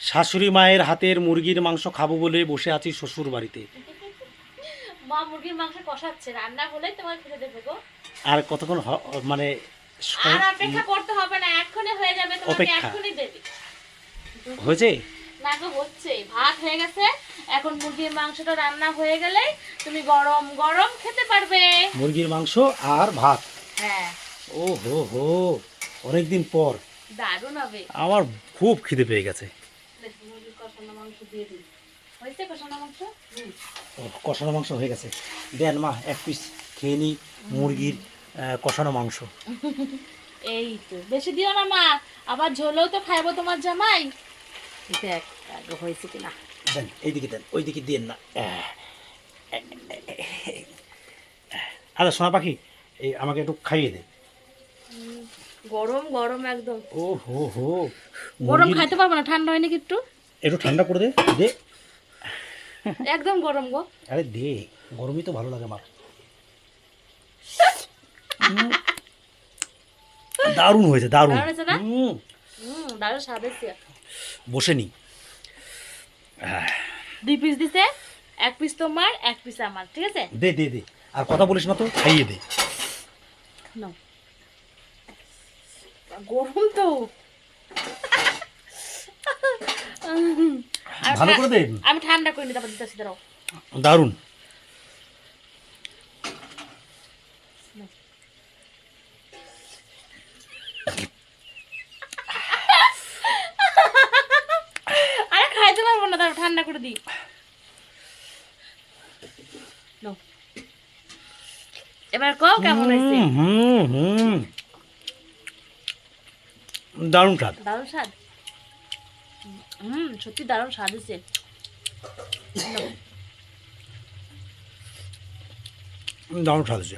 শাশুড়ি মায়ের হাতের মুরগির মাংস খাবো বলে বসে আছি শ্বশুর বাড়িতে। মা মুরগির মাংস কষাচ্ছে, রান্না হলেই তোমার খেতে দেবে গো। আর কতক্ষণ মানে আর অপেক্ষা করতে হবে না, এক্ষুনি হয়ে যাবে, তোমাকে অপেক্ষা এক্ষুনি দেবে। হয়েছে? না গো, হচ্ছে, ভাত হয়ে গেছে। এখন মুরগির মাংসটা রান্না হয়ে গেলে তুমি গরম গরম খেতে পারবে। মুরগির মাংস আর ভাত। হ্যাঁ, ও হো হো, অনেকদিন পর। দারুণ হবে। আমার খুব খিদে পেয়ে গেছে। দেখো, মুরগির কষানো মাংস দিয়ে দিই। হয়েছে কষানো মাংস? কষানো মাংস হয়ে গেছে। দেন মা, এক পিস খেয়ে নিই মুরগির কষানো মাংস। এই তো, বেশি দিও না মা, আবার ঝোলেও তো খাইবো তোমার জামাই। দেখ আগে হয়েছে কিনা। দেন, এইদিকে দেন, ওইদিকে দিন না। আচ্ছা সোনা পাখি, এই আমাকে একটু খাইয়ে দে। গরম গরম একদম। ও হো হো, গরম খাইতে পারবো না, ঠান্ডা হয়নি একটু? একটু ঠান্ডা করে দে দে। একদম গরম গো। আরে দে, গরমই তো ভালো লাগে আমার। দারুণ হয়েছে, দারুণ। দারুণ হয়েছে না? দারুণ স্বাদ হয়েছে। বসে নি। 2 পিস দিছে, 1 পিস তোমার, 1 পিস আমার, ঠিক আছে? দে দে দে, আর কথা বলিস না তো, খাইয়ে দে। নাও। গরম তো। ভালো করে দে। আমি ঠান্ডা করে নিতে পারি, দিতেছি, দাঁড়াও। দারুণ। আরে খাইতে পারবো না, দাঁড়াও ঠান্ডা করে দিই। নাও। এবার কও কেমন হয়েছে? দারুণ স্বাদ। দারুণ স্বাদ। সত্যি দারুণ স্বাদ হয়েছে। দারুণ স্বাদ হয়েছে।